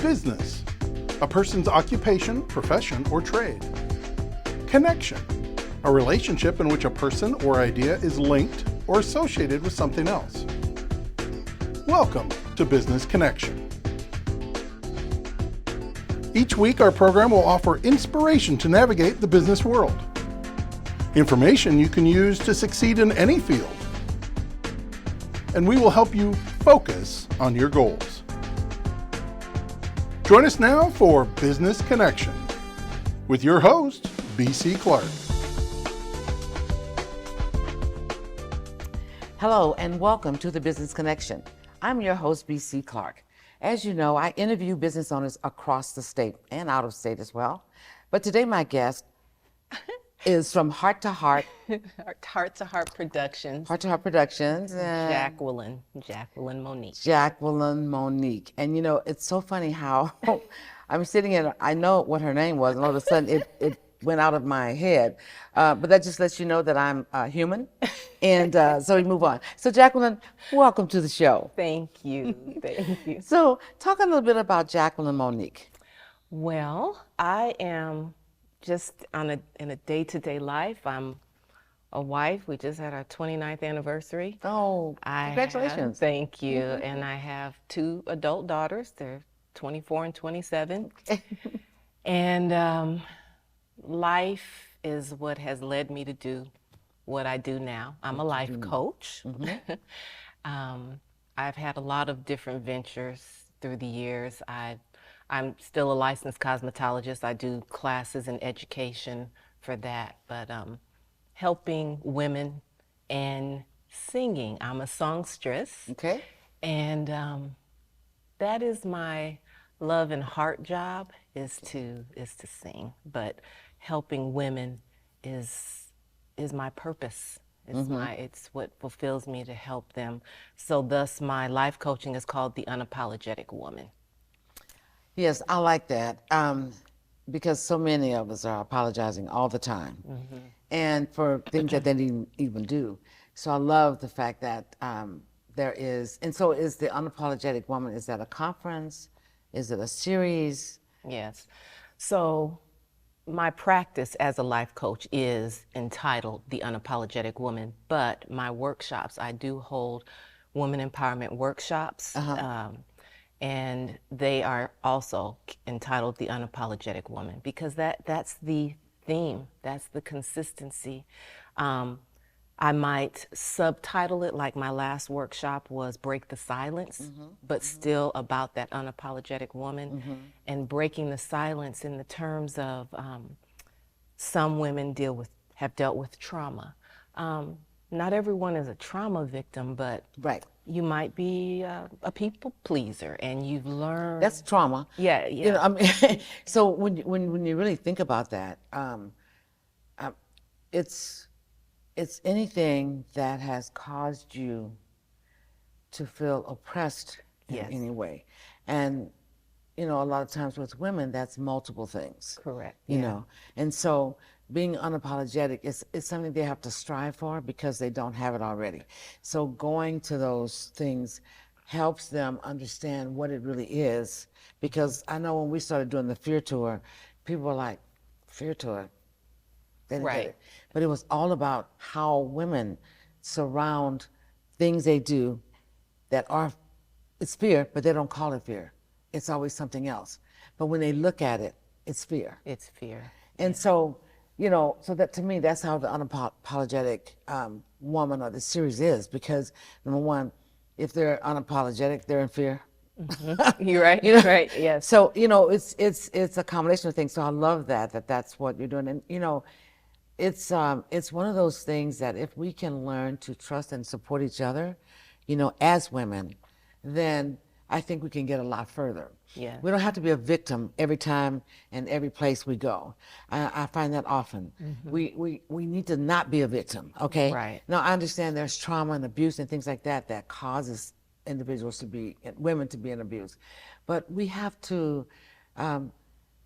Business, a person's occupation, profession, or trade. Connection, a relationship in which a person or idea is linked or associated with something else. Welcome to Business Connection. Each week, our program will offer inspiration to navigate the business world. Information you can use to succeed in any field. And we will help you focus on your goals. Join us now for Business Connection with your host, B.C. Clark. Hello and welcome to the Business Connection. I'm your host, B.C. Clark. As you know, I interview business owners across the state and out of state as well. But today my guest is from Heart to Heart. Heart to Heart Productions. Heart to Heart Productions. Jacqueline Monique. Jacqueline Monique. And you know, it's so funny how I'm sitting in, I know what her name was, and all of a sudden it went out of my head. But that just lets you know that I'm human. And so we move on. So Jacqueline, welcome to the show. Thank you. Thank you. So talk a little bit about Jacqueline Monique. Well, I am just in a day-to-day life. I'm a wife. We just had our 29th anniversary. Oh, congratulations. Thank you. And I have two adult daughters. They're 24 and 27. And life is what has led me to do what I do now. I'm a life coach. I've had a lot of different ventures through the years. I'm still a licensed cosmetologist. I do classes and education for that, but helping women and singing. I'm a songstress. Okay. And that is my love and heart job is to sing. But helping women is my purpose. It's what fulfills me to help them. So thus my life coaching is called The Unapologetic Woman. Yes, I like that because so many of us are apologizing all the time and for things that they didn't even do. So I love the fact that there is, and so is The Unapologetic Woman, is that a conference? Is it a series? Yes. So my practice as a life coach is entitled The Unapologetic Woman, but my workshops, I do hold women empowerment workshops. And they are also entitled The Unapologetic Woman because that's the theme, that's the consistency. I might subtitle it like my last workshop was Break the Silence, but still about that unapologetic woman and breaking the silence in the terms of some women have dealt with trauma. Not everyone is a trauma victim, but you might be a people pleaser, and you've learned. That's trauma. Yeah. You know, I mean, so when you really think about that, it's anything that has caused you to feel oppressed in any way, and you know, a lot of times with women, that's multiple things. Correct. You know, and so being unapologetic is something they have to strive for because they don't have it already. So going to those things helps them understand what it really is. Because I know when we started doing the Fear Tour, people were like, Fear Tour? They didn't get it. But it was all about how women surround things they do that are, it's fear, but they don't call it fear. It's always something else. But when they look at it, it's fear. It's fear. And so, you know, so that to me, that's how the Unapologetic Woman or the series is, because number one, if they're unapologetic, they're in fear. You're right. You know? Right. Yes. So, you know, it's a combination of things. So I love that's what you're doing. And, you know, it's one of those things that if we can learn to trust and support each other, you know, as women, then I think we can get a lot further. Yeah. We don't have to be a victim every time and every place we go. I find that often. We need to not be a victim, okay? Right. Now, I understand there's trauma and abuse and things like that that causes individuals to be, women to be in abuse. But we have to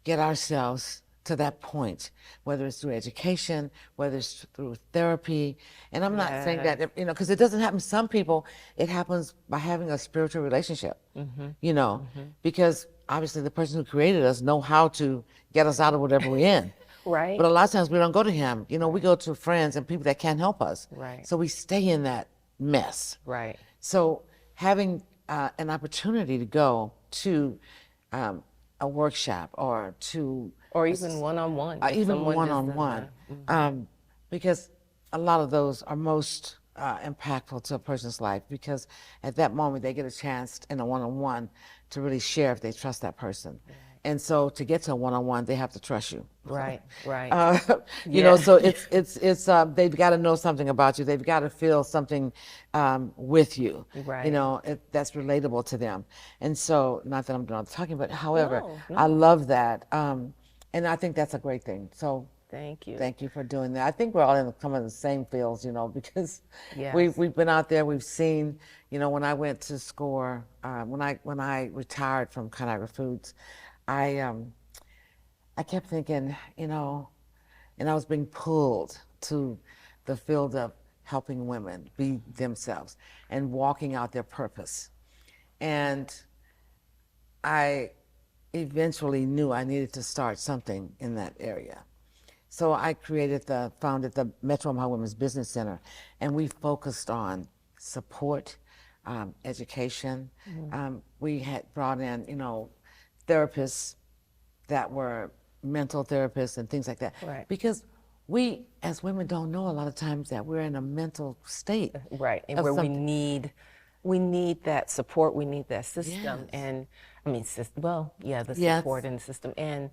get ourselves to that point, whether it's through education, whether it's through therapy. And I'm not saying that, you know, because it doesn't happen. Some people, it happens by having a spiritual relationship, you know, because obviously the person who created us know how to get us out of whatever we're in. Right. But a lot of times we don't go to him. You know, we go to friends and people that can't help us. Right. So we stay in that mess. Right. So having an opportunity to go to a workshop or to Or even one-on-one. if even someone just one-on-one, doesn't- because a lot of those are most impactful to a person's life, because at that moment they get a chance in a one-on-one to really share if they trust that person. And so to get to a one-on-one, they have to trust you. Right, right. You know, so it's they've got to know something about you. They've got to feel something with you. Right. You know, that's relatable to them. And so, not that I'm done talking, but however, No, I love that, and I think that's a great thing. So. Thank you. Thank you for doing that. I think we're all in some of the same fields, you know, because Yes. we've been out there. We've seen, you know, when I went to SCORE, when I retired from Conagra Foods, I kept thinking, you know, and I was being pulled to the field of helping women be themselves and walking out their purpose. And I eventually knew I needed to start something in that area. So I founded the Metro Omaha Women's Business Center, and we focused on support, education. We had brought in, you know, therapists that were mental therapists and things like that. Right. Because we, as women, don't know a lot of times that we're in a mental state. Right, and of where something. we need that support, we need that system, Yes. and I mean, the Yes. support in the system, and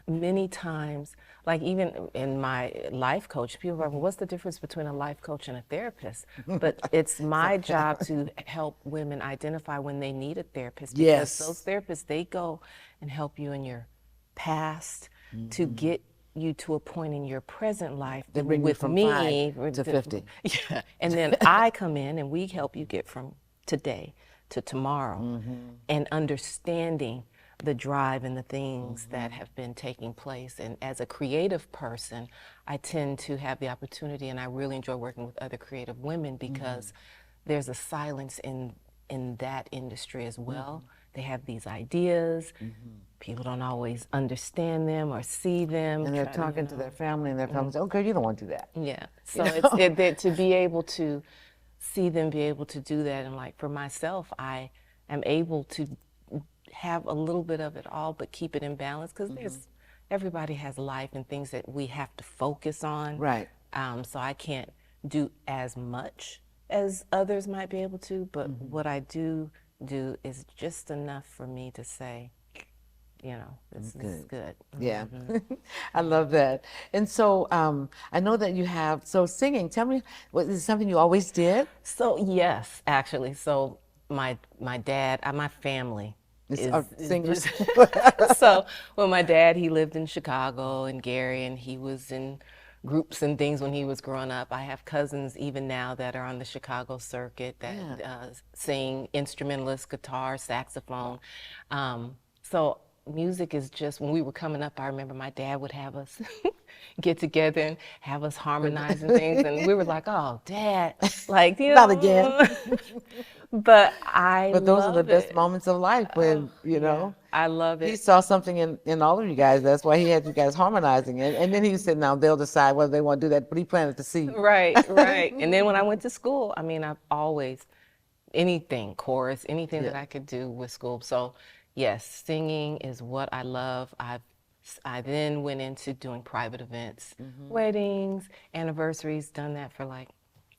many times, like even in my life coach, people are, well, what's the difference between a life coach and a therapist? But it's my job to help women identify when they need a therapist, because Yes. those therapists, they go and help you in your past to get you to a point in your present life. They bring you with from me 5 to 50. Yeah, and then I come in and we help you get from today to tomorrow, and understanding the drive and the things that have been taking place. And as a creative person, I tend to have the opportunity, and I really enjoy working with other creative women, because there's a silence in that industry as well. They have these ideas. People don't always understand them or see them. And they're try to, talking to their family, and their family say, "Okay, you don't want to do that." yeah. So it's to be able to see them be able to do that, and like for myself, I am able to have a little bit of it all, but keep it in balance, because everybody has life and things that we have to focus on. Right. So I can't do as much as others might be able to, but what I do is just enough for me to say, you know, this is good. Yeah, I love that. And so I know that you have, so singing, tell me, is it something you always did? So yes, actually. So my dad, my family Are singers? So, well, my dad, he lived in Chicago and Gary, and he was in groups and things when he was growing up. I have cousins even now that are on the Chicago circuit that sing instrumentalist, guitar, saxophone. So music is just, when we were coming up, I remember my dad would have us get together and have us harmonize and things, and we were like, oh, Dad, like, you know. Not again. But those are the love best it. moments of life when, you know. I love He it. saw something in all of you guys. That's why he had you guys harmonizing. And then he said, now they'll decide whether they want to do that, but he planted the seed. Right, right. And then when I went to school, I mean, I've always, anything, chorus, anything that I could do with school. So yes, singing is what I love. I then went into doing private events, weddings, anniversaries, done that for like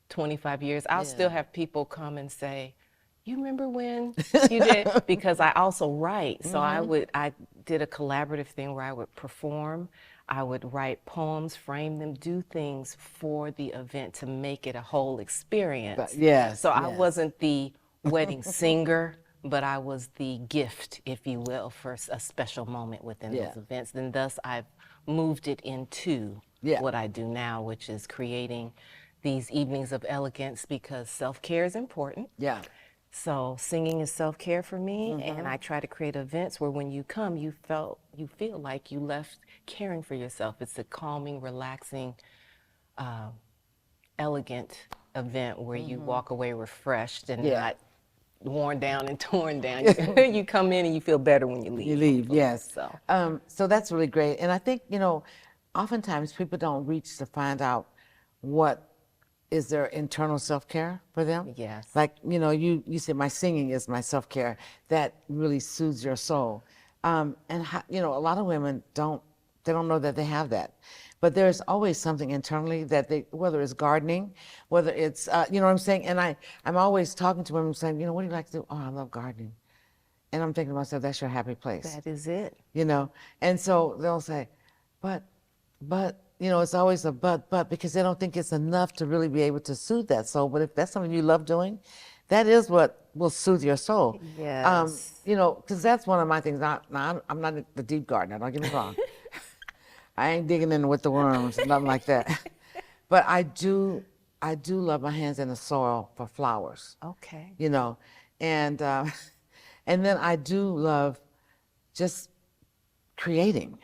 25 years. I'll still have people come and say, you remember when you did? Because I also write. So I did a collaborative thing where I would perform, I would write poems, frame them, do things for the event to make it a whole experience. So I wasn't the wedding singer, but I was the gift, if you will, for a special moment within those events. And thus I've moved it into what I do now, which is creating these evenings of elegance, because self-care is important. Yeah. So singing is self-care for me, and I try to create events where when you come, you feel like you left caring for yourself. It's a calming, relaxing, elegant event where you walk away refreshed and not worn down and torn down. You come in and you feel better when you leave. You leave, yes. So That's really great. And I think, oftentimes people don't reach to find out what is their internal self-care for them. Yes. Like, you said my singing is my self-care. That really soothes your soul. A lot of women don't know that they have that. But there's always something internally that whether it's gardening, whether it's, you know what I'm saying? And I'm always talking to women saying, what do you like to do? Oh, I love gardening. And I'm thinking to myself, that's your happy place. that is it. And so they'll say, but, it's always a but, because they don't think it's enough to really be able to soothe that soul. But if that's something you love doing, that is what will soothe your soul. Yes. Because that's one of my things. Now, I'm not the deep gardener, don't get me wrong. I ain't digging in with the worms, nothing like that. But I do love my hands in the soil for flowers. Okay. And then I do love just creating,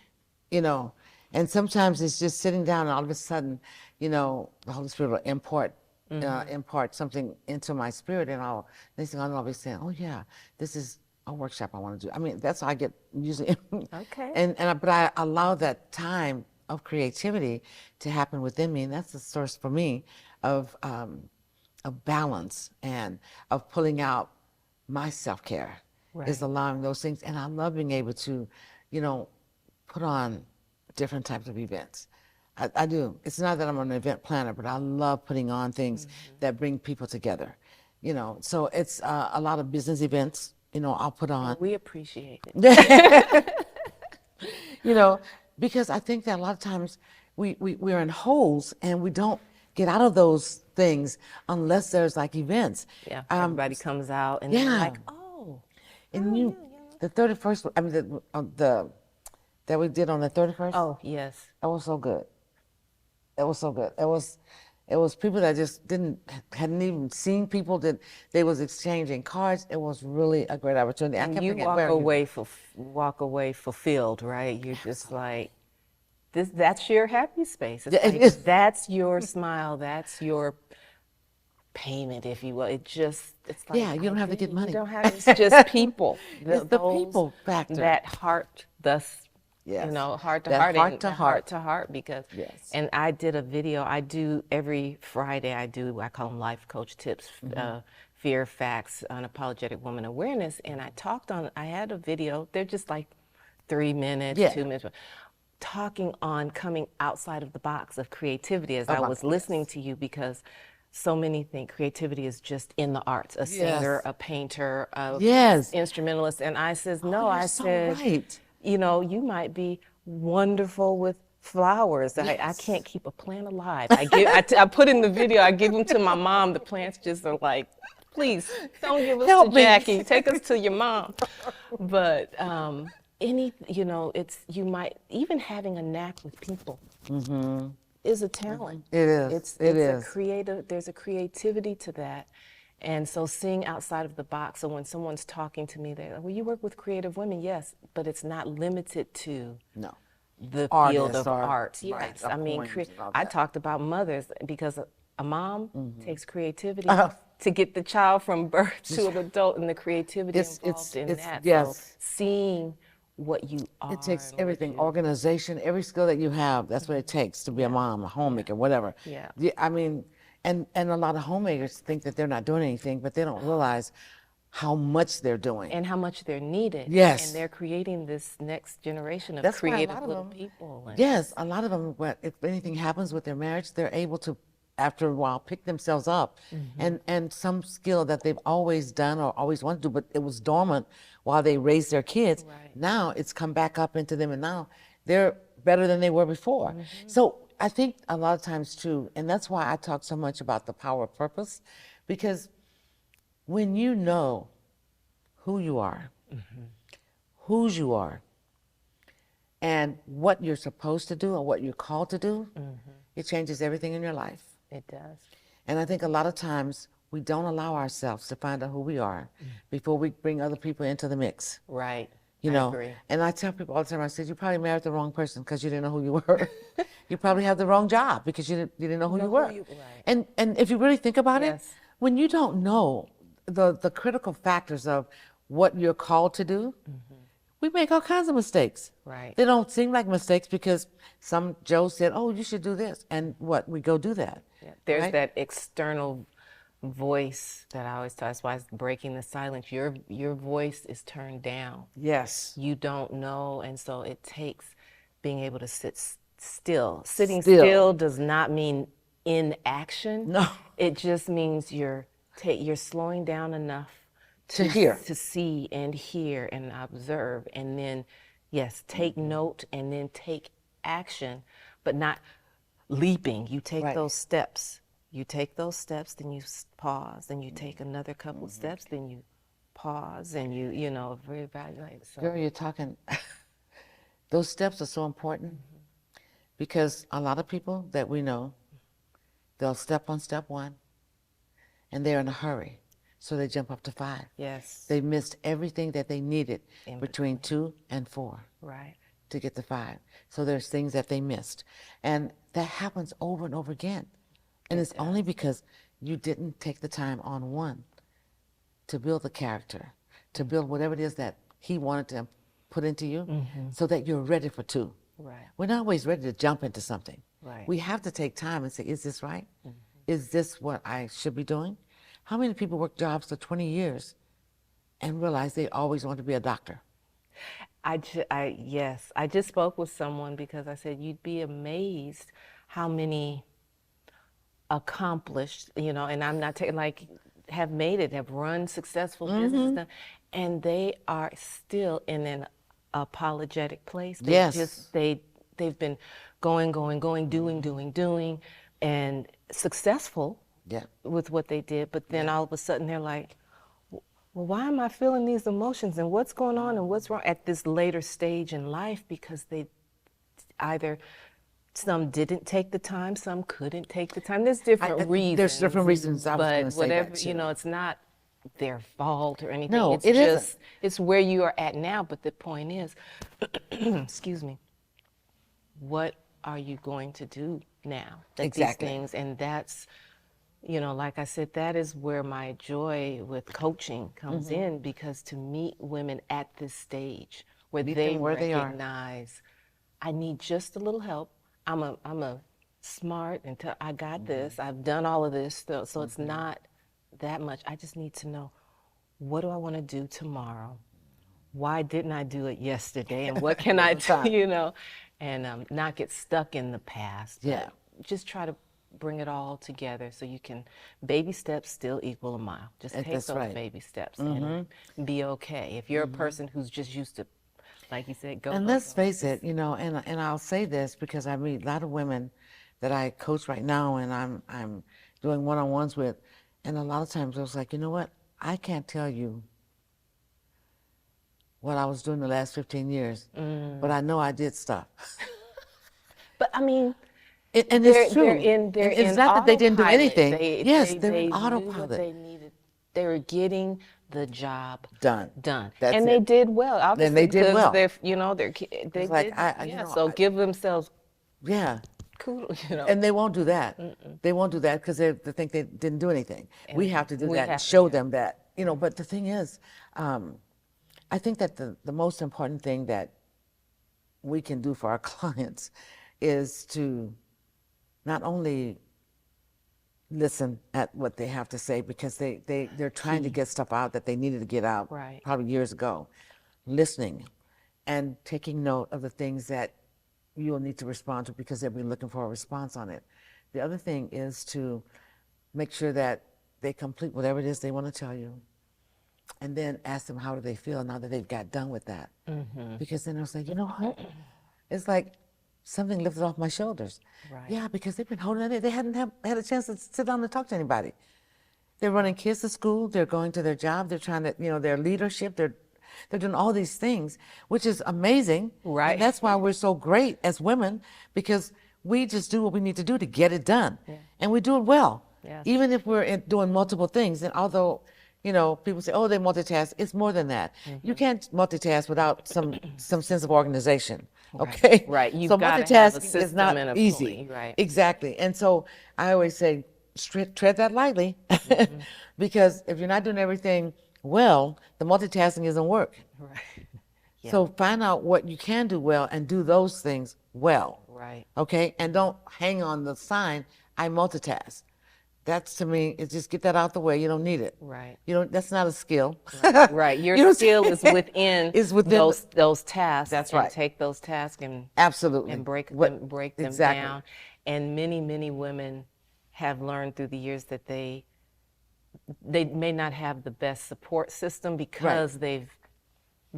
And sometimes it's just sitting down and all of a sudden, the Holy Spirit will impart something into my spirit, and next thing I'll be saying, oh yeah, this is a workshop I want to do. I mean, that's how I get usually. Okay. But I allow that time of creativity to happen within me, and that's the source for me of balance and of pulling out my self-care. Right. Is allowing those things, and I love being able to, put on different types of events. I do. It's not that I'm an event planner, but I love putting on things that bring people together. So it's a lot of business events. I'll put on. We appreciate it. Because I think that a lot of times we're in holes and we don't get out of those things unless there's like events. Yeah. Everybody comes out and yeah. they're like, oh. And the 31st, I mean, that we did on the 31st. Oh, yes. That was so good. It was so good. It was people that just hadn't even seen people, that they was exchanging cards. It was really a great opportunity. And you walk away fulfilled, right? You're just like, that's your happy space. It's like, that's your smile. That's your payment, if you will. It's like, yeah, you don't have to get money. You don't have, it's just people. It's the people factor. That heart, yes. Heart to that heart. Heart to heart, because, yes. And I did a video, every Friday, I call them life coach tips, fear, facts, unapologetic woman awareness. And I had a video, they're just like 3 minutes, 2 minutes, talking on coming outside of the box of creativity as I was listening to you, because so many think creativity is just in the arts, a singer, a painter, a instrumentalist. And I says, no, I said, right. You might be wonderful with flowers. Yes. I can't keep a plant alive. I put in the video, I give them to my mom. The plants just are like, please don't give us to Jackie. Take us to your mom. But you might, even having a knack with people. Is a talent. It is. There's a creativity to that. And so seeing outside of the box, so when someone's talking to me, they're like, well, you work with creative women, yes, but it's not limited to the field of art. Yes, I mean, I talked about mothers, because a mom takes creativity to get the child from birth to an adult, and the creativity involved in that. Yes. So seeing what you are. It takes everything, organization, every skill that you have. That's what it takes to be a mom, a homemaker, whatever. Yeah. I mean, and a lot of homemakers think that they're not doing anything, but they don't realize how much they're doing. And how much they're needed. Yes. And they're creating this next generation of creative little people. Yes, a lot of them, if anything happens with their marriage, they're able to, after a while, pick themselves up. And some skill that they've always done or always wanted to do, but it was dormant while they raised their kids. Right. Now it's come back up into them, and now they're better than they were before. So I think a lot of times too, and that's why I talk so much about the power of purpose, because when you know who you are, whose you are, and what you're supposed to do or what you're called to do, it changes everything in your life. It does. And I think a lot of times we don't allow ourselves to find out who we are before we bring other people into the mix. Right. You know, I agree. And I tell people all the time, I said, you probably married the wrong person because you didn't know who you were. You probably have the wrong job because you didn't know who you were. Right. And if you really think about it, when you don't know the critical factors of what you're called to do, we make all kinds of mistakes. Right. They don't seem like mistakes because some Joe said, "Oh, you should do this," and what we go do that. Yeah. There's right? that external voice that I always tell. That's why it's breaking the silence. Your voice is turned down. Yes. You don't know, and so it takes being able to sit still. Sitting Still. still does not mean inaction. No. It just means you're slowing down enough To hear. to see and hear and observe, and then yes, take note and then take action, but not leaping. You take Right. those steps. You take those steps, then you pause, then you take another couple steps, then you pause, and you know reevaluate. So Girl, you're talking. Those steps are so important because a lot of people that we know, they'll step on step 1, and they're in a hurry, so they jump up to 5. yes, They missed everything that they needed In between 2 and 4 right. to get to 5. So there's things that they missed. And that happens over and over again. And it's only because you didn't take the time on 1 to build the character, to build whatever it is that he wanted to put into you so that you're ready for 2. Right. We're not always ready to jump into something. Right. We have to take time and say, is this right? Is this what I should be doing? How many people work jobs for 20 years and realize they always want to be a doctor? Yes, I just spoke with someone because I said you'd be amazed how many accomplished, and I'm not taking like have made it, have run successful businesses, and they are still in an apologetic place. They Yes. they've been going, doing, and successful Yeah. with what they did, but then all of a sudden they're like, well, why am I feeling these emotions and what's going on and what's wrong at this later stage in life? Because they either some didn't take the time, some couldn't take the time. There's different reasons. There's different reasons. I was but gonna say whatever, that too. it's not their fault or anything. No, it's it just isn't. it's where you are at now. But the point is, excuse me, what are you going to do now? That Exactly. These things, and that's, like I said, that is where my joy with coaching comes in, because to meet women at this stage where Meet they them where they are. recognize, I need just a little help. I'm a smart and I got this. I've done all of this, so it's not that much. I just need to know, what do I want to do tomorrow? Why didn't I do it yesterday? And what can I do? And not get stuck in the past. but Yeah. Just try to bring it all together so you can. Baby steps still equal a mile. Just take That's those right. baby steps and be okay. If you're a person who's just used to, like you said, go. And go, let's go. face it, and I'll say this because I meet a lot of women that I coach right now, and I'm doing one-on-ones with, and a lot of times I was like, you know what? I can't tell you what I was doing the last 15 years, but I know I did stuff. But I mean, And it's true. They're And in it's not that they didn't do autopilot. anything. Yes, they're in knew what autopilot. they needed. They were getting the job Done. Done. That's and it. they did well. Obviously, they did because well. They It's like, did. So give themselves Yeah. kudos. And they won't do that. They won't do that because they think they didn't do anything. We have to do we that and have to, show them that. But the thing is, I think that the most important thing that we can do for our clients is to not only listen at what they have to say, because they're trying to get stuff out that they needed to get out Right. probably years ago. Listening and taking note of the things that you'll need to respond to, because they'll be looking for a response on it. The other thing is to make sure that they complete whatever it is they want to tell you, and then ask them how do they feel now that they've got done with that. Because then I was like, you know what? It's like something lifted off my shoulders. Right. Yeah, because they've been holding it. They hadn't had a chance to sit down and talk to anybody. They're running kids to school. They're going to their job. They're trying to, their leadership. They're doing all these things, which is amazing. Right. And that's why we're so great as women, because we just do what we need to do to get it done. Yeah. And we do it well. Yes. Even if we're doing multiple things. And although, people say, oh, they multitask, it's more than that. You can't multitask without some sense of organization. Okay? Right. You've So gotta have a multitasking is system not and a easy. pulley, right. Exactly. And so I always say, tread that lightly, because if you're not doing everything well, the multitasking isn't work. Right. So find out what you can do well and do those things well. Right. Okay? And don't hang on the sign, I multitask. That's, to me, is just get that out the way. You don't need it. Right. You don't. That's not a skill. Right. You Your don't- skill is within, Is within those tasks. That's and right. take those tasks and Absolutely. break What- them exactly. down. And many women have learned through the years that they may not have the best support system because they've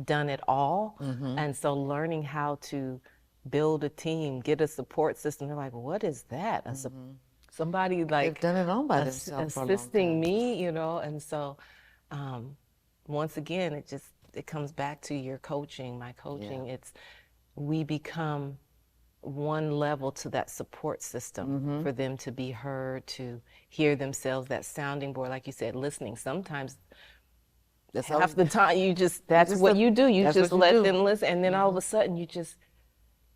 done it all. And so learning how to build a team, get a support system, they're like, what is that? Somebody like They've done it all by themselves for a long assisting time. me, you know. And so once again, it comes back to your coaching, my coaching. It's we become one level to that support system for them to be heard, to hear themselves, that sounding board, like you said, listening. Sometimes That's half the time that's just what let- you do. You that's just what you let do. them listen, and then all of a sudden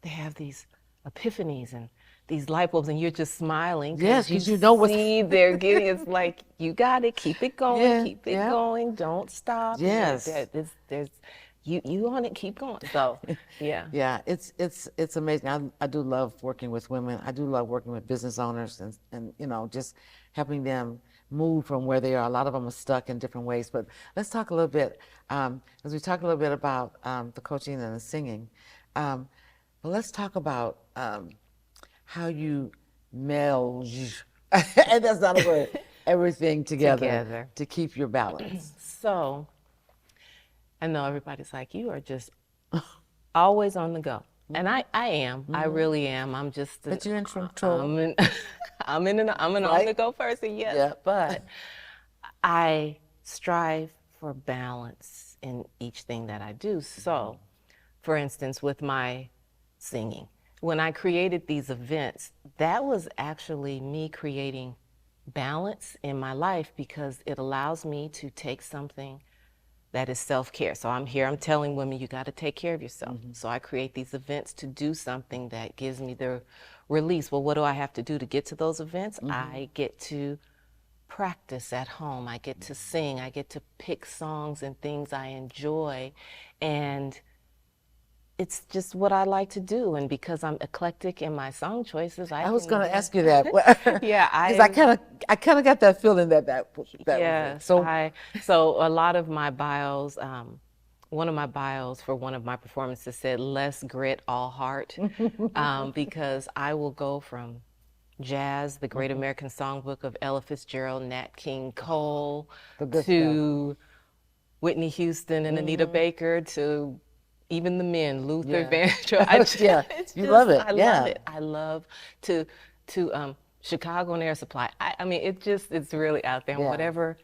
they have these epiphanies and these light bulbs, and you're just smiling. Yes, 'cause you know what's- see they're getting. It's like, you got it. Keep it going. Yeah, Keep it yeah. going. Don't stop. Yes. There's you on it. Keep going. So yeah. Yeah, it's amazing. I do love working with women. I do love working with business owners and you know, just helping them move from where they are. A lot of them are stuck in different ways. But let's talk a little bit, as we talk a little bit about the coaching and the singing. But let's talk about how you meld, and that's not a word, everything together to keep your balance. So I know everybody's like, you are just always on the go. And I am. I really am. I'm just. But you're in control. I'm an on the go person, yes. Yeah. But I strive for balance in each thing that I do. So, for instance, with my singing, when I created these events, that was actually me creating balance in my life, because it allows me to take something that is self-care. So I'm telling women, you got to take care of yourself. So I create these events to do something that gives me the release. Well, what do I have to do to get to those events? I get to practice at home. I get to sing. I get to pick songs and things I enjoy. And it's just what I like to do. And because I'm eclectic in my song choices, I was going to ask you that. Yeah, because I kind of got that feeling that yeah. was it. So a lot of my bios, one of my bios for one of my performances said less grit, all heart, because I will go from jazz, the Great American Songbook of Ella Fitzgerald, Nat King Cole, to Whitney Houston and Anita Baker, to even the men, Luther Vandross. You love it. I love it. I love to Chicago and Air Supply. I mean, it's really out there. Yeah. Whatever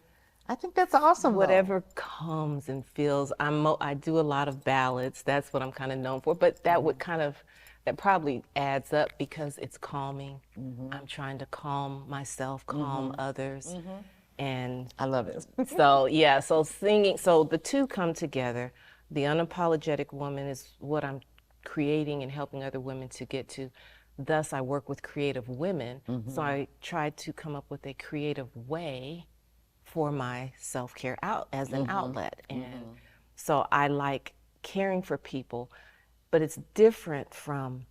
I think that's awesome. whatever comes and feels. I do a lot of ballads. That's what I'm kind of known for. But that that probably adds up because it's calming. I'm trying to calm myself, calm others, and I love it. so yeah. So singing. So the two come together. The unapologetic woman is what I'm creating and helping other women to get to. Thus, I work with creative women. So I try to come up with a creative way for my self-care out as an outlet. And so I like caring for people, but it's different from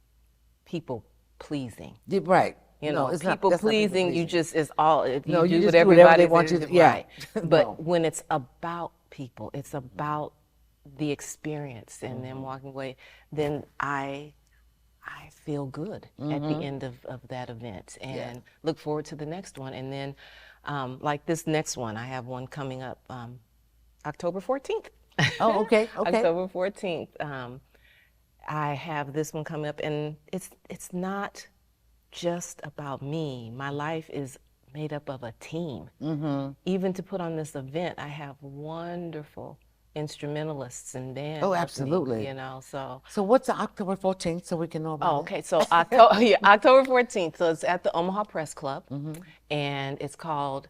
people pleasing. Right. You know, it's not- people that's not pleasing, you just is all, if No, you you do just what do whatever everybody they want you to- says, yeah. right. But No. when it's about people, it's about the experience and them walking away, then I feel good at the end of that event and look forward to the next one. And then like this next one, I have one coming up October 14th. Oh, okay. October 14th. I have this one coming up, and it's not just about me. My life is made up of a team. Even to put on this event, I have wonderful instrumentalists and bands. Oh, with me, absolutely. you know, so. So what's October 14th so we can know about Oh, it? okay. So October 14th. So it's at the Omaha Press Club, and it's called,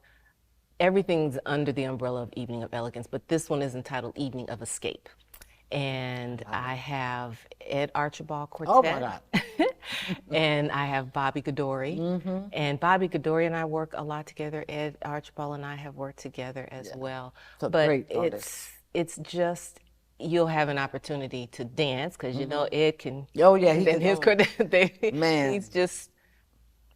everything's under the umbrella of Evening of Elegance, but this one is entitled Evening of Escape. And I have Ed Archibald Quartet. Oh my God. And I have Bobby Gadori. And Bobby Gadori and I work a lot together. Ed Archibald and I have worked together as well. So But great artist. it's just, you'll have an opportunity to dance because you know Ed can. Oh, yeah, he then can his Man.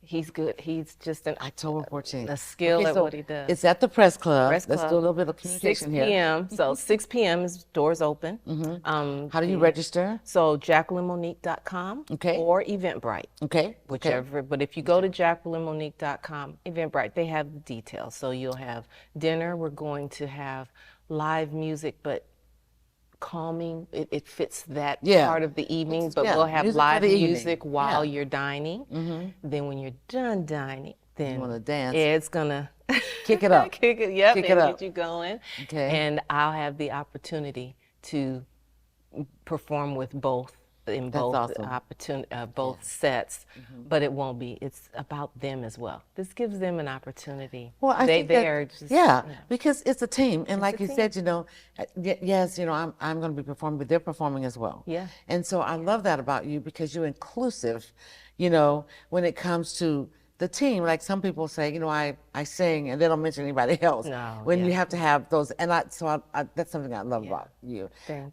he's good. He's just October 14th. a skill Okay, at so what he does. it's at the Press Club. Press Let's Club, do a little bit of 6 communication here. p.m. So 6 p.m. is doors open. How do you register? So JacquelineMonique.com Okay. or Eventbrite, Okay. whichever. But if you go to JacquelineMonique.com, Eventbrite, they have the details. So you'll have dinner. We're going to have live music, but calming. It fits that part of the evening. But we'll have music for live the evening. music while Yeah. you're dining. Then when you're done dining, then wanna dance. Ed's gonna Kick it up. kick it, Kick it and up. get you going. Okay. And I'll have the opportunity to perform with both in both awesome. both sets, but it won't be. It's about them as well. This gives them an opportunity. Well, I think that, are just, because it's a team, and like a you team. said, yes, I'm going to be performing, but they're performing as well. Yeah. And so I love that about you because you're inclusive, when it comes to the team. Like some people say, I sing and they don't mention anybody else. No, when yeah. you have to have those, and that's something I love about you. Thank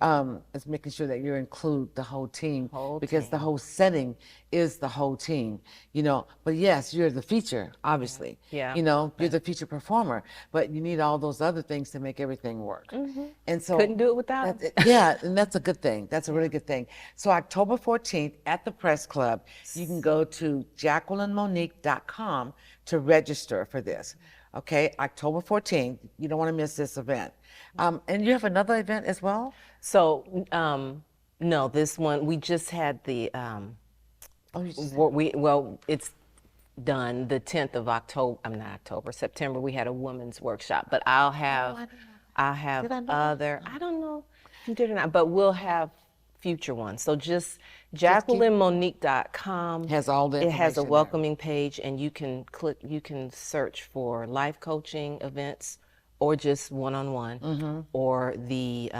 It's making sure that you include the whole team, Whole because team. the whole setting is the whole team. But yes, you're the feature, obviously. Yeah. You're the feature performer, but you need all those other things to make everything work. And so Couldn't do it without that's yeah, and that's a good thing. That's a really good thing. So October 14th at the Press Club, you can go to JacquelineMonique.com to register for this. Okay, October 14th. You don't want to miss this event. And you have another event as well? So, no, this one, we just had the, it's done the 10th of October, September, we had a women's workshop, but I'll have Did I know that? I don't know if you did or not, but we'll have future ones. So just JacquelineMonique.com Has all the It has a information there. welcoming page, and you can search for life coaching events, or just one-on-one, or the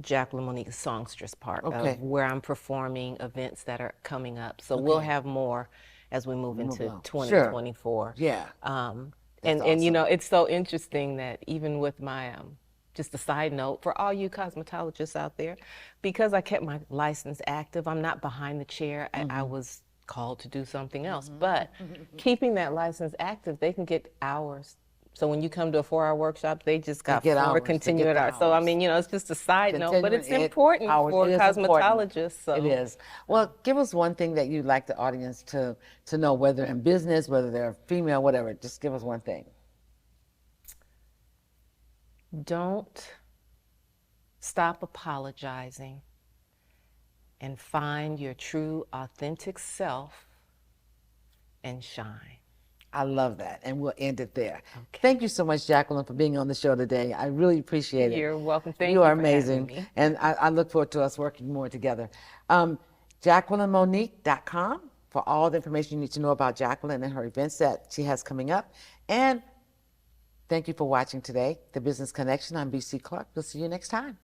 Jacqueline Monique songstress part Okay. of where I'm performing events that are coming up. So we'll have more as we move into on. 2024. Yeah. And awesome. it's so interesting that even with my just a side note for all you cosmetologists out there, because I kept my license active, I'm not behind the chair. I was called to do something else, but keeping that license active, they can get hours. So when you come to a 4-hour workshop, they just got get 4 hours. They continuing get the hours. So I hours. mean, it's just a side note, but it's Continuing important hours. for It is important. cosmetologists. So. It is. Well, give us one thing that you'd like the audience to know, whether in business, whether they're female, whatever. Just give us one thing. Don't stop apologizing and find your true, authentic self and shine. I love that, and we'll end it there. Thank you so much, Jacqueline, for being on the show today. I really appreciate it. You're welcome. Thank You you are for having amazing, me. and I look forward to us working more together. JacquelineMonique.com for all the information you need to know about Jacqueline and her events that she has coming up. And thank you for watching today, The Business Connection. I'm BC Clark. We'll see you next time.